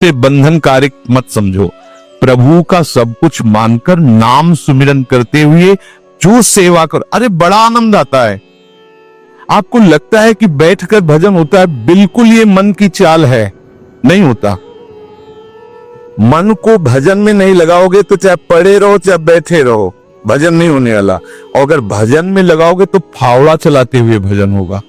से बंधनकारी मत समझो। प्रभु का सब कुछ मानकर नाम सुमिरन करते हुए जो सेवा करो, अरे बड़ा आनंद आता है। आपको लगता है कि बैठकर भजन होता है, बिल्कुल ये मन की चाल है, नहीं होता। मन को भजन में नहीं लगाओगे तो चाहे पड़े रहो चाहे बैठे रहो, भजन नहीं होने वाला। और अगर भजन में लगाओगे तो फावड़ा चलाते हुए भजन होगा।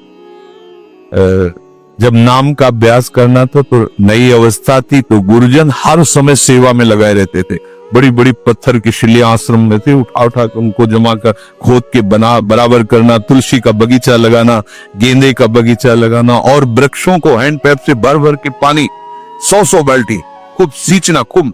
जब नाम का अभ्यास करना था तो नई अवस्था थी, तो गुरुजन हर समय सेवा में लगाए रहते थे। बड़ी बड़ी पत्थर की शिले आश्रम में थे, उठा उठा कर उनको जमा कर खोद के बना बराबर करना, तुलसी का बगीचा लगाना, गेंदे का बगीचा लगाना, और वृक्षों को हैंड पैप से भर भर के पानी 100 बाल्टी खूब सींचना खूब,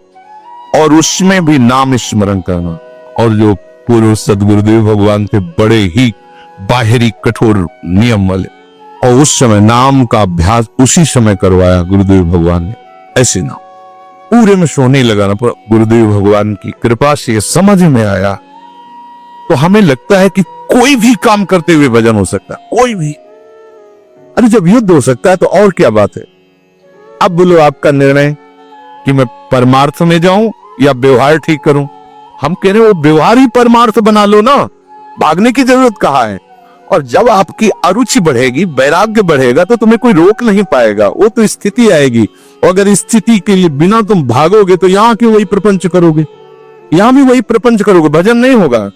और उसमें भी नाम स्मरण करना। और जो पूर्व सदगुरुदेव भगवान थे, बड़े ही बाहरी कठोर नियम वाले, और उस समय नाम का अभ्यास उसी समय करवाया गुरुदेव भगवान ने। ऐसे ना पूरे में सोने लगाना, पर गुरुदेव भगवान की कृपा से समझ में आया। तो हमें लगता है कि कोई भी काम करते हुए भजन हो सकता है, कोई भी। अरे जब युद्ध हो सकता है तो और क्या बात है। अब बोलो आपका निर्णय कि मैं परमार्थ में जाऊं या व्यवहार ठीक करूं। हम कह रहे हैं वो व्यवहार ही परमार्थ बना लो ना, भागने की जरूरत कहां है। और जब आपकी अरुचि बढ़ेगी, वैराग्य बढ़ेगा, तो तुम्हें कोई रोक नहीं पाएगा। वो तो स्थिति आएगी, और अगर स्थिति के लिए बिना तुम भागोगे तो यहां के वही प्रपंच करोगे, यहां भी वही प्रपंच करोगे, भजन नहीं होगा।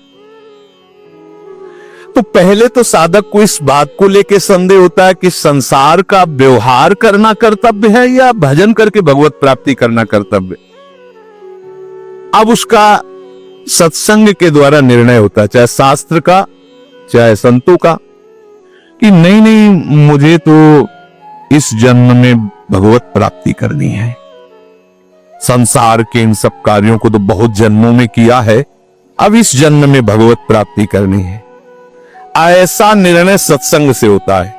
तो पहले तो साधक को इस बात को लेकर संदेह होता है कि संसार का व्यवहार करना कर्तव्य है या भजन करके भगवत प्राप्ति करना कर्तव्य। अब उसका सत्संग के द्वारा निर्णय होता है, चाहे शास्त्र का चाहे संतों का, कि नहीं नहीं मुझे तो इस जन्म में भगवत प्राप्ति करनी है। संसार के इन सब कार्यों को तो बहुत जन्मों में किया है, अब इस जन्म में भगवत प्राप्ति करनी है। ऐसा निर्णय सत्संग से होता है।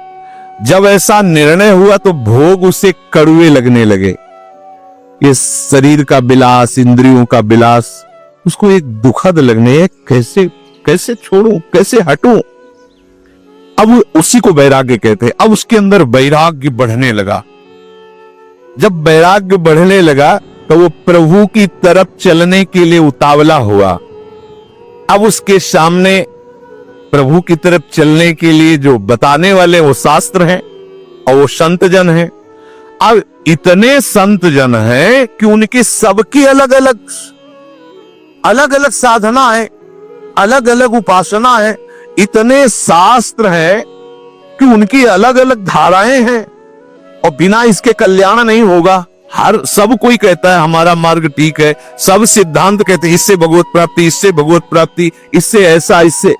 जब ऐसा निर्णय हुआ तो भोग उसे कड़वे लगने लगे। ये शरीर का विलास, इंद्रियों का विलास उसको एक दुखद लगने, कैसे छोड़ूं, कैसे हटूं। अब उसी को वैराग्य कहते हैं। अब उसके अंदर वैराग्य बढ़ने लगा। जब वैराग्य बढ़ने लगा तो वो प्रभु की तरफ चलने के लिए उतावला हुआ। अब उसके सामने प्रभु की तरफ चलने के लिए जो बताने वाले वो शास्त्र हैं और वो संत जन हैं। अब इतने संत जन हैं कि उनकी सबकी अलग अलग साधना है, अलग अलग उपासना है, इतने शास्त्र हैं कि उनकी अलग अलग धाराएं हैं, और बिना इसके कल्याण नहीं होगा। सब कोई कहता है हमारा मार्ग ठीक है, सब सिद्धांत कहते हैं इससे भगवत प्राप्ति, इससे भगवत प्राप्ति, इससे ऐसा, इससे।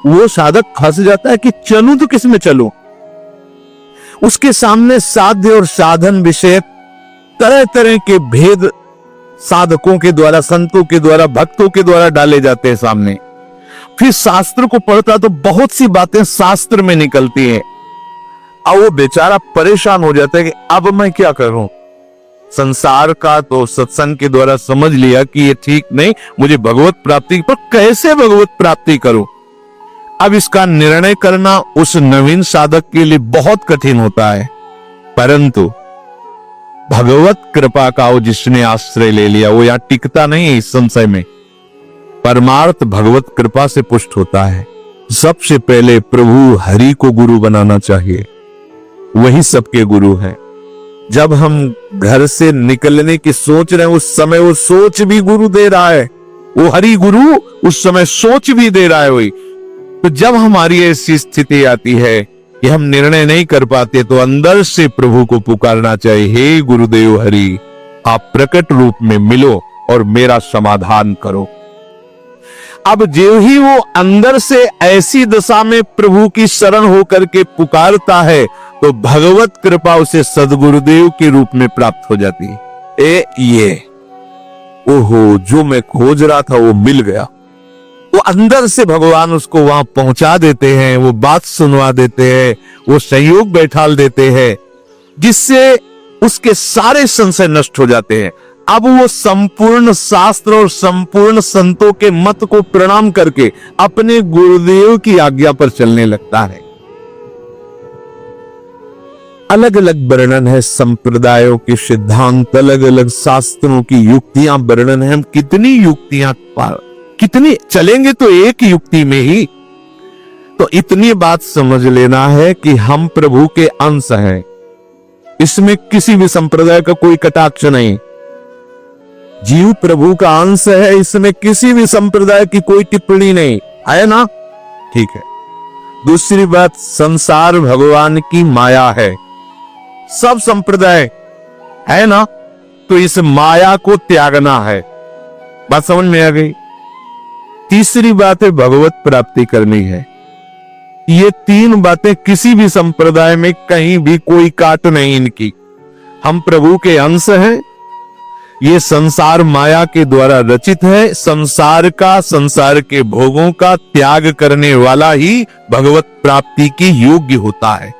वो साधक फंस जाता है कि चलूं तो किस में चलूं। उसके सामने साध्य और साधन विषय तरह तरह के भेद साधकों के द्वारा, संतों के द्वारा, भक्तों के द्वारा डाले जाते हैं सामने। फिर शास्त्र को पढ़ता तो बहुत सी बातें शास्त्र में निकलती हैं, और वो बेचारा परेशान हो जाता है कि अब मैं क्या करूं। संसार का तो सत्संग के द्वारा समझ लिया कि ये ठीक नहीं, मुझे भगवत प्राप्ति, पर कैसे भगवत प्राप्ति करूं। अब इसका निर्णय करना उस नवीन साधक के लिए बहुत कठिन होता है। परंतु भगवत कृपा का वो जिसने आश्रय ले लिया वो यहां टिकता नहीं है। इस संशय में परमार्थ भगवत कृपा से पुष्ट होता है। सबसे पहले प्रभु हरि को गुरु बनाना चाहिए, वही सबके गुरु है। जब हम घर से निकलने की सोच रहे हैं उस समय वो सोच भी गुरु दे रहा है, वो हरि गुरु उस समय सोच भी दे रहा है वही। तो जब हमारी ऐसी स्थिति आती है कि हम निर्णय नहीं कर पाते, तो अंदर से प्रभु को पुकारना चाहिए, हे गुरुदेव हरि, आप प्रकट रूप में मिलो और मेरा समाधान करो। अब जो ही वो अंदर से ऐसी दशा में प्रभु की शरण होकर के पुकारता है, तो भगवत कृपा उसे सदगुरुदेव के रूप में प्राप्त हो जाती है। ये ओहो, जो मैं खोज रहा था वो मिल गया। वो अंदर से भगवान उसको वहां पहुंचा देते हैं, वो बात सुनवा देते हैं, वो सहयोग बैठाल देते हैं, जिससे उसके सारे संशय नष्ट हो जाते हैं। अब वो संपूर्ण शास्त्र और संपूर्ण संतों के मत को प्रणाम करके अपने गुरुदेव की आज्ञा पर चलने लगता है। अलग अलग वर्णन है, संप्रदायों के सिद्धांत, अलग अलग शास्त्रों की युक्तियां वर्णन है। हम कितनी युक्तियां कितनी चलेंगे तो एक युक्ति में ही। तो इतनी बात समझ लेना है कि हम प्रभु के अंश हैं, इसमें किसी भी संप्रदाय का कोई कटाक्ष नहीं। जीव प्रभु का अंश है, इसमें किसी भी संप्रदाय की कोई टिप्पणी नहीं है ना, ठीक है। दूसरी बात, संसार भगवान की माया है, सब संप्रदाय है ना, तो इस माया को त्यागना है। बात समझ में आ गई। तीसरी बात है, भगवत प्राप्ति करनी है। ये तीन बातें किसी भी संप्रदाय में कहीं भी कोई काट नहीं इनकी। हम प्रभु के अंश हैं, ये संसार माया के द्वारा रचित है। संसार का, संसार के भोगों का त्याग करने वाला ही भगवत प्राप्ति की योग्य होता है।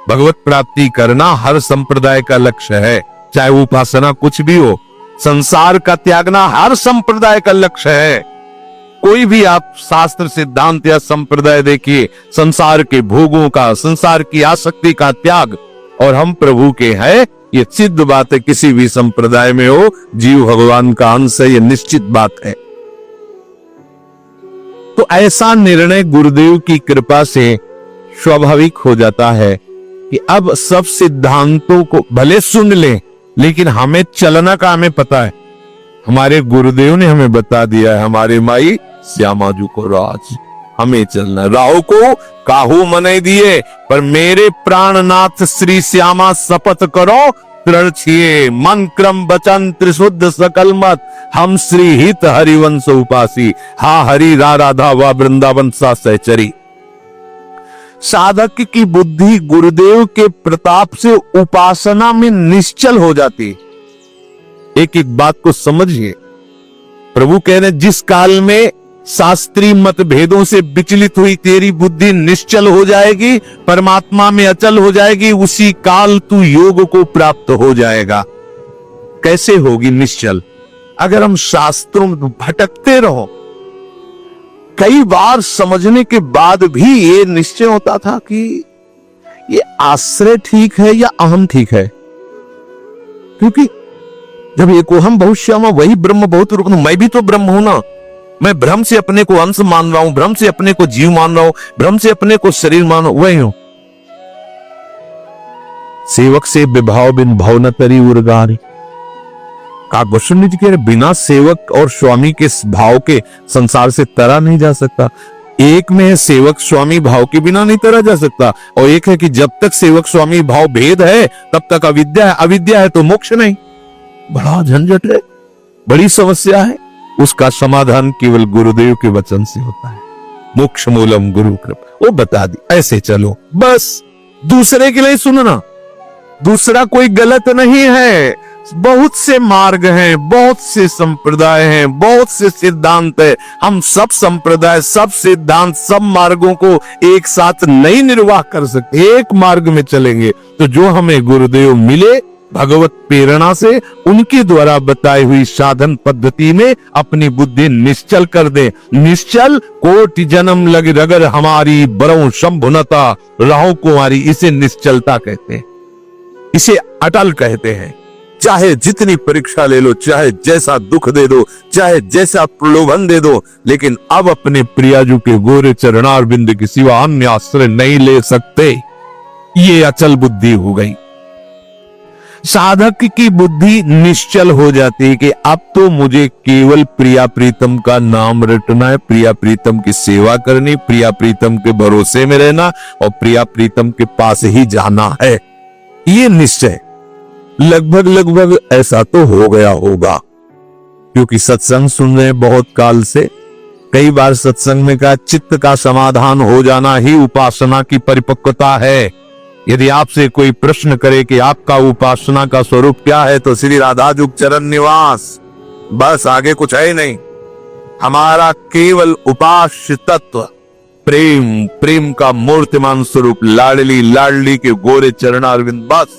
भगवत प्राप्ति करना हर संप्रदाय का लक्ष्य है, चाहे उपासना कुछ भी हो। संसार का त्यागना हर संप्रदाय का लक्ष्य है। कोई भी आप शास्त्र सिद्धांत या संप्रदाय देखिए, संसार के भोगों का, संसार की आसक्ति का त्याग, और हम प्रभु के हैं, ये सिद्ध बात है। किसी भी संप्रदाय में हो, जीव भगवान का अंश है, ये निश्चित बात है। तो ऐसा निर्णय गुरुदेव की कृपा से स्वाभाविक हो जाता है कि अब सब सिद्धांतों को भले सुन लें, लेकिन हमें चलना का हमें पता है। हमारे गुरुदेव ने हमें बता दिया है, हमारे माई श्यामाजू को राज, हमें चलना। राहु को काहू मने दिए, पर मेरे प्राणनाथ श्री श्यामा शपथ करो दृढ़ छिए, मन क्रम वचन त्रिशुद्ध सकल मत, हम श्री हित हरिवंश उपासी, हा हरि रा राधा व वृंदावन सा सहचरी। साधक की बुद्धि गुरुदेव के प्रताप से उपासना में निश्चल हो जाती। एक एक बात को समझिए। प्रभु कह रहे, जिस काल में शास्त्रीय मतभेदों से विचलित हुई तेरी बुद्धि निश्चल हो जाएगी, परमात्मा में अचल हो जाएगी, उसी काल तू योग को प्राप्त हो जाएगा। कैसे होगी निश्चल? अगर हम शास्त्रों में भटकते रहो। कई बार समझने के बाद भी ये निश्चय होता था कि ये आश्रय ठीक है या अहम ठीक है, क्योंकि जब एको हम बहुत श्यामा वही ब्रह्म बहुत रूप, मैं भी तो ब्रह्म हूं ना। मैं भ्रम से अपने को अंश मान रहा हूं, भ्रम से अपने को जीव मान रहा हूं, भ्रम से अपने को शरीर मान रहा हूं, वही हूं। सेवक से विभाव बिन भाव न तरी उर्गारी। गोस्वामी जी कह रहे, बिना सेवक और स्वामी के भाव के संसार से तरा नहीं जा सकता। एक में है सेवक स्वामी भाव के बिना नहीं तरा जा सकता, और एक है कि जब तक सेवक स्वामी भाव भेद है तब तक अविद्या है, अविद्या है तो मोक्ष नहीं। बड़ा झंझट है, बड़ी समस्या है। उसका समाधान केवल गुरुदेव के वचन से होता है। मोक्ष मूलम गुरु कृपा, वो बता दी, ऐसे चलो बस। दूसरे के लिए सुनना, दूसरा कोई गलत नहीं है। बहुत से मार्ग हैं, बहुत से संप्रदाय हैं, बहुत से सिद्धांत है। हम सब संप्रदाय, सब सिद्धांत, सब मार्गों को एक साथ नहीं निर्वाह कर सकते। एक मार्ग में चलेंगे तो जो हमें गुरुदेव मिले भगवत प्रेरणा से, उनके द्वारा बताई हुई साधन पद्धति में अपनी बुद्धि निश्चल कर दे। निश्चल कोटि जन्म लग रगर हमारी बरौ शंभुनता, राहों कुमारी, इसे निश्चलता कहते हैं, इसे अटल कहते हैं। चाहे जितनी परीक्षा ले लो, चाहे जैसा दुख दे दो, चाहे जैसा प्रलोभन दे दो, लेकिन अब अपने प्रियाजू के गोरे चरणार बिंद के सिवा अन्य आश्रय नहीं ले सकते। ये अचल बुद्धि हो गई। साधक की बुद्धि निश्चल हो जाती है कि अब तो मुझे केवल प्रिया प्रीतम का नाम रटना है, प्रिया प्रीतम की सेवा करनी, प्रिया प्रीतम के भरोसे में रहना और प्रिया प्रीतम के पास ही जाना है। ये निश्चय लगभग ऐसा तो हो गया होगा, क्योंकि सत्संग सुन रहे बहुत काल से। कई बार सत्संग में कहा चित्त का समाधान हो जाना ही उपासना की परिपक्वता है। यदि आपसे कोई प्रश्न करे कि आपका उपासना का स्वरूप क्या है, तो श्री राधाजुग चरण निवास, बस आगे कुछ है ही नहीं। हमारा केवल उपास्य तत्व प्रेम, प्रेम का मूर्तिमान स्वरूप लाडली लाडली के गोरे चरणारविंद, बस।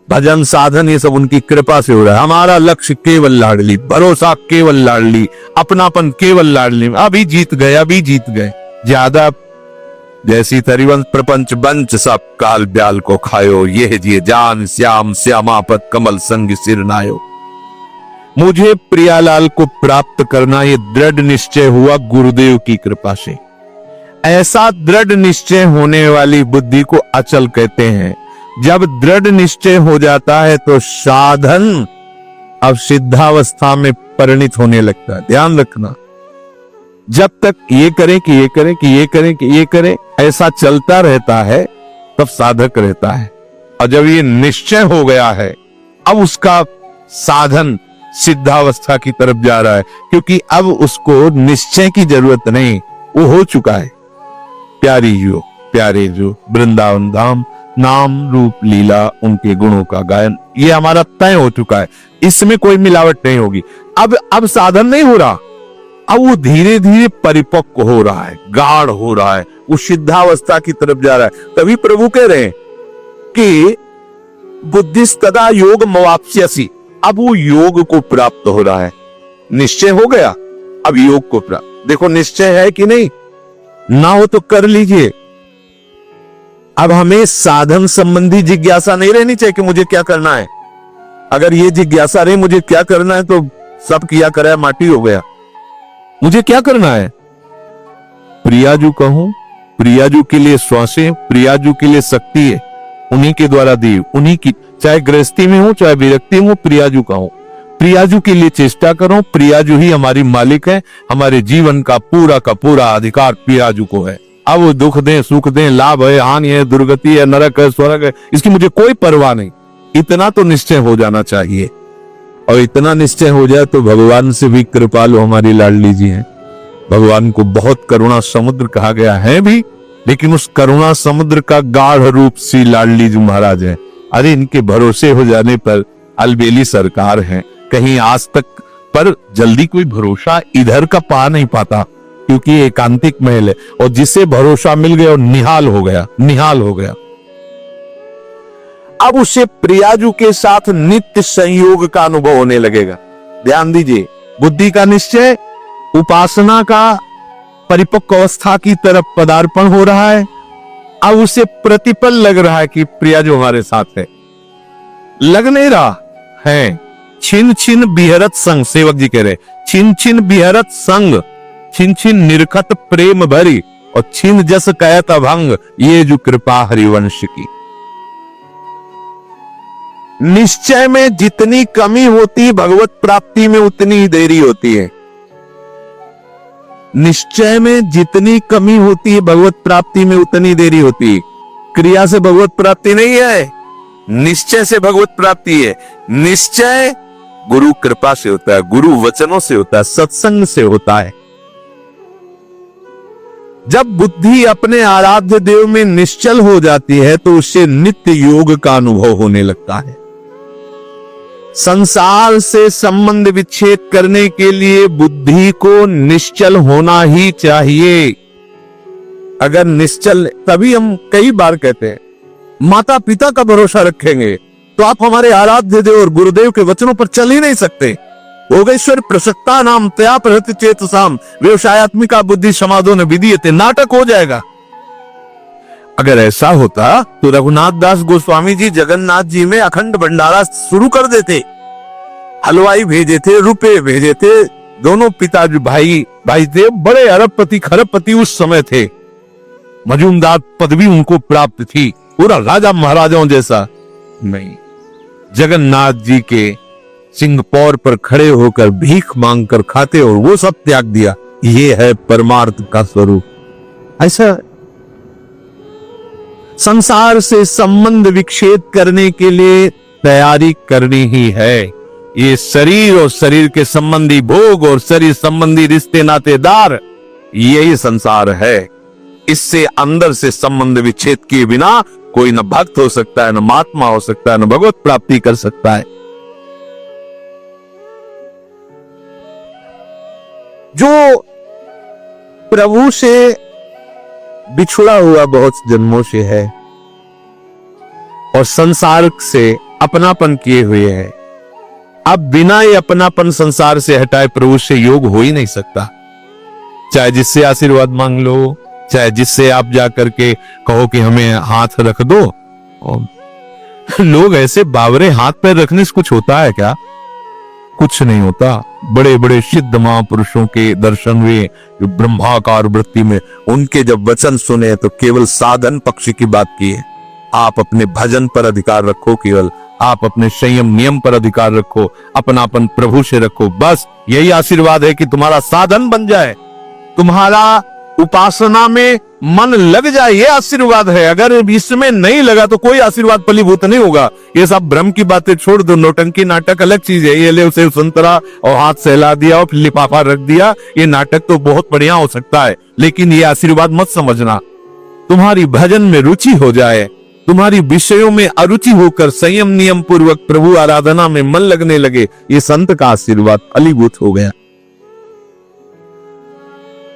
भजन साधन ये सब उनकी कृपा से हो रहा है। हमारा लक्ष्य केवल लाडली, भरोसा केवल लाडली, अपनापन केवल लाडली। अभी जीत गए, अभी जीत गए। ज्यादा जैसी तरिवंश प्रपंच बंच सब काल ब्याल को खायो, यह जिये जान श्याम श्यामापत कमल संग सिर नायो। मुझे प्रियालाल को प्राप्त करना ये दृढ़ निश्चय हुआ गुरुदेव की कृपा से। ऐसा दृढ़ निश्चय होने वाली बुद्धि को अचल कहते हैं। जब दृढ़ निश्चय हो जाता है तो साधन अब सिद्धावस्था में परिणित होने लगता है। ध्यान रखना, जब तक ये करें कि ये करें कि ये करें कि ये करें ऐसा चलता रहता है तब साधक रहता है। और जब ये निश्चय हो गया है अब उसका साधन सिद्धावस्था की तरफ जा रहा है, क्योंकि अब उसको निश्चय की जरूरत नहीं, वो हो चुका है। प्यारे जो वृंदावन धाम नाम रूप लीला उनके गुणों का गायन ये हमारा तय हो चुका है, इसमें कोई मिलावट नहीं होगी। अब साधन नहीं हो रहा, अब वो धीरे धीरे परिपक्व हो रहा है, गाढ़ हो रहा है, वो सिद्धावस्था की तरफ जा रहा है। तभी प्रभु कह रहे हैं कि बुद्धिस्तदा योग मवाप्स्यसि, अब वो योग को प्राप्त हो रहा है। निश्चय हो गया, अब योग को प्राप्त। देखो निश्चय है कि नहीं, ना हो तो कर लीजिए। अब हमें साधन संबंधी जिज्ञासा नहीं रहनी चाहिए कि मुझे क्या करना है। अगर ये जिज्ञासा रही मुझे क्या करना है तो सब किया कराया माटी हो गया। मुझे क्या करना है, प्रियाजू कहूं, प्रियाजू के लिए श्वासें, प्रियाजू के लिए शक्ति है, उन्हीं के द्वारा दी, उन्हीं की, चाहे गृहस्थी में हो चाहे विरक्ति में हो, प्रियाजू कहूं, प्रियाजू के लिए चेष्टा करो। प्रियाजू ही हमारी मालिक है, हमारे जीवन का पूरा अधिकार प्रियाजू को है। अब वो दुख दे सुख दे, लाभ है हानि है, दुर्गति है, नरक है, स्वर्ग है, इसकी मुझे कोई परवाह नहीं। इतना तो निश्चय हो जाना चाहिए। और इतना निश्चय हो जाए तो भगवान से भी कृपालु हमारी लाडली जी हैं। भगवान को बहुत करुणा समुद्र कहा गया है भी, लेकिन उस करुणा समुद्र का गाढ़ रूप श्री लाडली जी महाराज है। अरे इनके भरोसे हो जाने पर अलबेली सरकार है, कहीं आज तक पर जल्दी कोई भरोसा इधर का पा नहीं पाता, क्योंकि ये एकांतिक महल है। और जिसे भरोसा मिल गया और निहाल हो गया, निहाल हो गया। अब उसे प्रियाजू के साथ नित्य संयोग का अनुभव होने लगेगा। ध्यान दीजिए, बुद्धि का निश्चय, उपासना का परिपक्व अवस्था की तरफ पदार्पण हो रहा है। अब उसे प्रतिपल लग रहा है कि प्रियाजू हमारे साथ है, लग नहीं रहा है। छिन छिन बिहरत संग, सेवक जी कह रहे, छिन छिन बिहरत संग, छिन छिन निरखत प्रेम भरी, और छिन जस कहत अभंग, ये जो कृपा हरिवंश की। निश्चय में जितनी कमी होती भगवत प्राप्ति में उतनी ही देरी होती है। निश्चय में जितनी कमी होती है भगवत प्राप्ति में उतनी देरी होती है। क्रिया से भगवत प्राप्ति नहीं है, निश्चय से भगवत प्राप्ति है। निश्चय गुरु कृपा से होता है, गुरु वचनों से होता है, सत्संग से होता है। जब बुद्धि अपने आराध्य देव में निश्चल हो जाती है तो उससे नित्य योग का अनुभव होने लगता है। संसार से संबंध विच्छेद करने के लिए बुद्धि को निश्चल होना ही चाहिए। अगर निश्चल, तभी हम कई बार कहते हैं माता पिता का भरोसा रखेंगे तो आप हमारे आराध्य देव और गुरुदेव के वचनों पर चल ही नहीं सकते। भोगेश्वर प्रसक्ता नाम तया प्रहृत चेतसाम व्यवसायत्मिका बुद्धि समाधो न विधीयते, नाटक हो जाएगा। अगर ऐसा होता तो रघुनाथ दास गोस्वामी जी जगन्नाथ जी में अखंड भंडारा शुरू कर देते, हलवाई भेजे थे, रुपए भेजे थे। दोनों पिता जो भाई थे, बड़े अरबपति खरबपति उस समय थे, मजूमदार पदवी उनको प्राप्त थी, पूरा राजा महाराजाओं जैसा नहीं। जगन्नाथ जी के सिंहपौर पर खड़े होकर भीख मांगकर खाते और वो सब त्याग दिया। ये है परमार्थ का स्वरूप। ऐसा संसार से संबंध विच्छेद करने के लिए तैयारी करनी ही है। ये शरीर और शरीर के संबंधी भोग और शरीर संबंधी रिश्ते नातेदार, यही संसार है। इससे अंदर से संबंध विच्छेद किए बिना कोई न भक्त हो सकता है, न महात्मा हो सकता है, न भगवत प्राप्ति कर सकता है। जो प्रभु से बिछुड़ा हुआ बहुत जन्मों से है और संसार से अपनापन किए हुए है, अब बिना ये अपनापन संसार से हटाए प्रभु से योग हो ही नहीं सकता। चाहे जिससे आशीर्वाद मांग लो, चाहे जिससे आप जा करके कहो कि हमें हाथ रख दो। और लोग ऐसे बावरे हाथ पैर रखने से कुछ होता है क्या? कुछ नहीं होता। बड़े बड़े सिद्ध महापुरुषों के दर्शन हुए जो ब्रह्माकार वृत्ति में, उनके जब वचन सुने तो केवल साधन पक्ष की बात की है। आप अपने भजन पर अधिकार रखो, केवल आप अपने संयम नियम पर अधिकार रखो, अपनापन प्रभु से रखो, बस यही आशीर्वाद है कि तुम्हारा साधन बन जाए, तुम्हारा उपासना में मन लग जाए, ये आशीर्वाद है। अगर इसमें नहीं लगा तो कोई आशीर्वाद फलीभूत नहीं होगा। ये सब भ्रम की बातें छोड़ दो, नौटंकी नाटक अलग चीज है। ये ले उसे संतरा और हाथ सहला दिया और फिर लिफाफा रख दिया, ये नाटक तो बहुत बढ़िया हो सकता है, लेकिन ये आशीर्वाद मत समझना। तुम्हारी भजन में रुचि हो जाए, तुम्हारी विषयों में अरुचि होकर संयम नियम पूर्वक प्रभु आराधना में मन लगने लगे, ये संत का आशीर्वाद फलीभूत हो गया।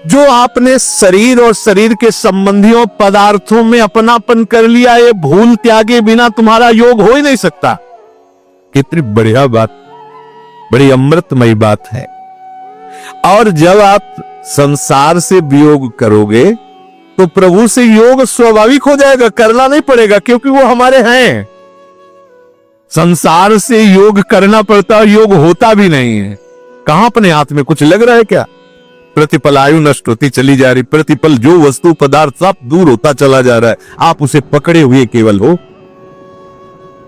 जो आपने शरीर और शरीर के संबंधियों पदार्थों में अपनापन कर लिया, ये भूल त्यागे बिना तुम्हारा योग हो ही नहीं सकता। कितनी बढ़िया बात, बड़ी अमृतमयी बात है। और जब आप संसार से वियोग करोगे तो प्रभु से योग स्वाभाविक हो जाएगा, करना नहीं पड़ेगा, क्योंकि वो हमारे हैं। संसार से योग करना पड़ता है, योग होता भी नहीं है। कहां अपने हाथ में कुछ लग रहा है क्या? प्रतिपल आयु नष्ट होती चली जा रही, प्रतिपल जो वस्तु पदार्थ सब दूर होता चला जा रहा है, आप उसे पकड़े हुए केवल हो।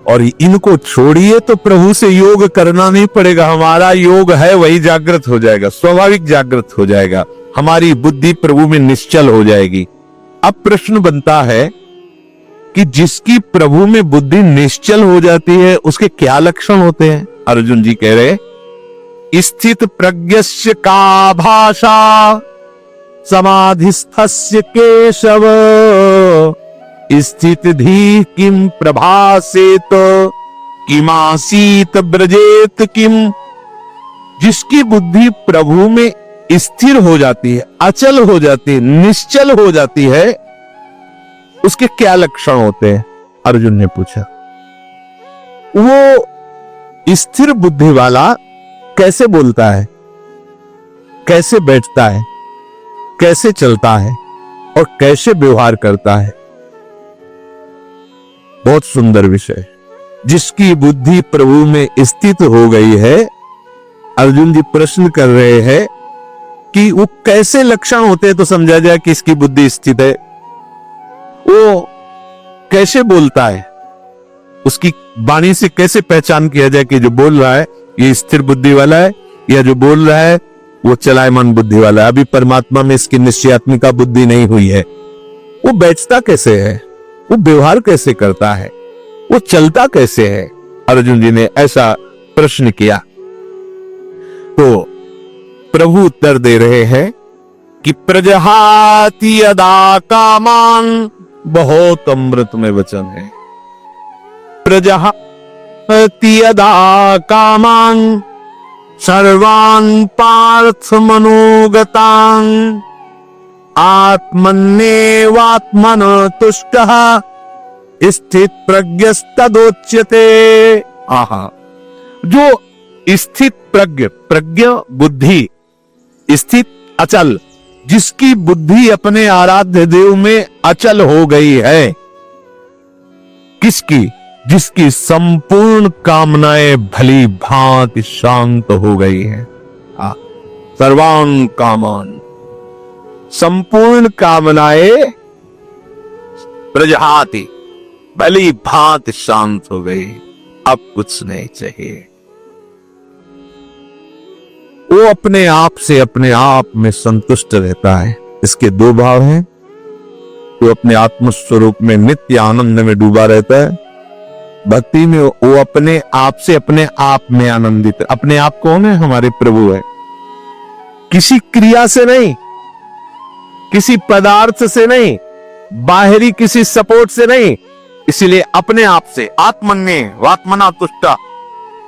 और इनको छोड़िए तो प्रभु से योग करना नहीं पड़ेगा, हमारा योग है वही जागृत हो जाएगा, स्वाभाविक जागृत हो जाएगा, हमारी बुद्धि प्रभु में निश्चल हो जाएगी। अब प्रश्न बनता है कि जिसकी प्रभु में बुद्धि निश्चल हो जाती है उसके क्या लक्षण होते हैं? अर्जुन जी कह रहे, स्थित प्रज्ञस्य का भाषा समाधिस्थस्य केशव, स्थित धी किम प्रभासेत किमासीत ब्रजेत किम। जिसकी बुद्धि प्रभु में स्थिर हो जाती है, अचल हो जाती है, निश्चल हो जाती है, उसके क्या लक्षण होते हैं? अर्जुन ने पूछा। वो स्थिर बुद्धि वाला कैसे बोलता है, कैसे बैठता है, कैसे चलता है और कैसे व्यवहार करता है? बहुत सुंदर विषय। जिसकी बुद्धि प्रभु में स्थित हो गई है, अर्जुन जी प्रश्न कर रहे हैं कि वो कैसे लक्षण होते हैं तो समझा जाए कि इसकी बुद्धि स्थित है। वो कैसे बोलता है, उसकी वाणी से कैसे पहचान किया जाए कि जो बोल रहा है ये स्थिर बुद्धि वाला है, या जो बोल रहा है वो चलायमान बुद्धि वाला है। अभी परमात्मा में इसकी निश्चयात्मिका बुद्धि नहीं हुई है। वो बैठता कैसे है, वो व्यवहार कैसे करता है, वो चलता कैसे है? अर्जुन जी ने ऐसा प्रश्न किया तो प्रभु उत्तर दे रहे हैं कि प्रजहाति यदा कामान, बहुत अमृतमय वचन है। प्रजहाति यदा कामान सर्वान् पार्थ मनोगतान् आत्मन्येवात्मन तुष्टः स्थित प्रज्ञस्तदोच्यते। आहा, जो स्थित प्रज्ञ बुद्धि, स्थित अचल, जिसकी बुद्धि अपने आराध्य देव में अचल हो गई है। किसकी? जिसकी संपूर्ण कामनाएं भली भांति शांत हो गई है। सर्वान कामान, संपूर्ण कामनाएं प्रजहाति भली भांति शांत हो गई, अब कुछ नहीं चाहिए। वो अपने आप से अपने आप में संतुष्ट रहता है। इसके दो भाव हैं। वो अपने आत्म स्वरूप में नित्य आनंद में डूबा रहता है। भक्ति में वो अपने आप से अपने आप में आनंदित है। अपने आप कौन है? हमारे प्रभु है। किसी क्रिया से नहीं, किसी पदार्थ से नहीं, बाहरी किसी सपोर्ट से नहीं, इसीलिए अपने आप से, आत्मन्य वात्मना तुष्टा,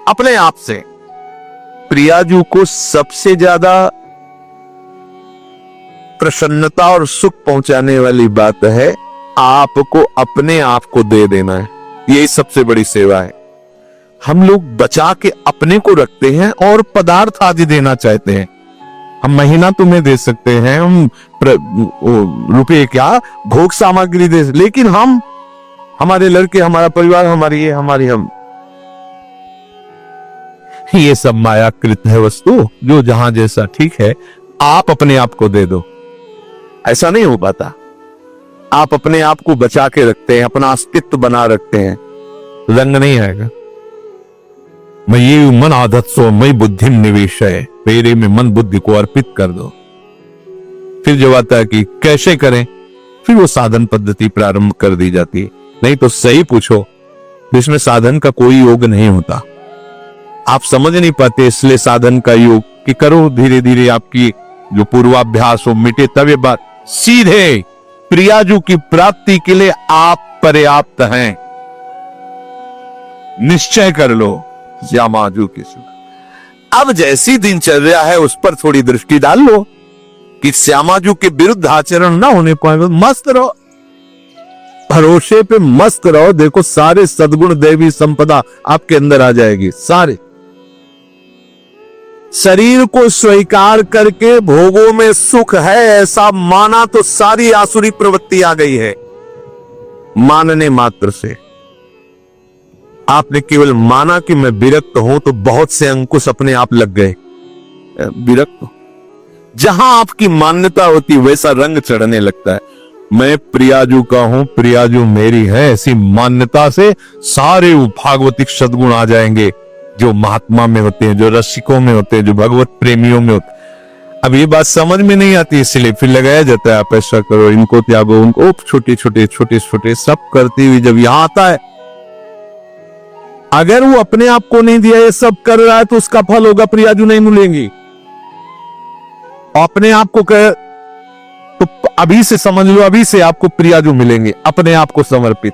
अपने आप से। प्रियाजू को सबसे ज्यादा प्रसन्नता और सुख पहुंचाने वाली बात है आपको अपने आप को दे देना है। यही सबसे बड़ी सेवा है। हम लोग बचा के अपने को रखते हैं और पदार्थ आदि देना चाहते हैं। हम महीना तुम्हें दे सकते हैं, हम रुपए क्या भोग सामग्री दे, लेकिन हम, हमारे लड़के, हमारा परिवार, हमारी ये, हमारी हम, ये सब मायाकृत है वस्तु, जो जहां जैसा ठीक है आप अपने आप को दे दो। ऐसा नहीं हो पाता। आप अपने आप को बचा के रखते हैं, अपना अस्तित्व बना रखते हैं, रंग नहीं आएगा। मैं ये मन आदत सो मई बुद्धि निवेश है, मेरे में मन बुद्धि को अर्पित कर दो। फिर जब आता है कि कैसे करें, फिर वो साधन पद्धति प्रारंभ कर दी जाती है। नहीं तो सही पूछो, इसमें साधन का कोई योग नहीं होता। आप समझ नहीं पाते, इसलिए साधन का योग कि करो, धीरे धीरे आपकी जो पूर्वाभ्यास हो मिटे, तब ये बात सीधे प्रियाजू की प्राप्ति के लिए आप पर्याप्त हैं। निश्चय कर लो श्यामाजू की सुना। अब जैसी दिनचर्या है उस पर थोड़ी दृष्टि डाल लो कि श्यामाजू के विरुद्ध आचरण ना होने पाए। मस्त रहो, भरोसे पे मस्त रहो। देखो सारे सद्गुण दैवी संपदा आपके अंदर आ जाएगी। सारे शरीर को स्वीकार करके भोगों में सुख है ऐसा माना तो सारी आसुरी प्रवृत्ति आ गई है। मानने मात्र से आपने केवल माना कि मैं विरक्त हूं तो बहुत से अंकुश अपने आप लग गए। विरक्त, जहां आपकी मान्यता होती वैसा रंग चढ़ने लगता है। मैं प्रियाजू का हूं, प्रियाजू मेरी है, ऐसी मान्यता से सारे भागवतिक सद्गुण आ जाएंगे जो महात्मा में होते हैं, जो रसिकों में होते हैं, जो भगवत प्रेमियों में होते हैं। अब ये बात समझ में नहीं आती, इसलिए फिर लगाया जाता है आप ऐसा करो, इनको त्यागो, उनको, छोटे छोटे सब करती हुई जब यहां आता है, अगर वो अपने आप को नहीं दिया, ये सब कर रहा है तो उसका फल होगा प्रियाजू नहीं मिलेंगी। अपने आप को कह तो अभी से समझ लो, अभी से आपको प्रियाजू मिलेंगे, अपने आप को समर्पित।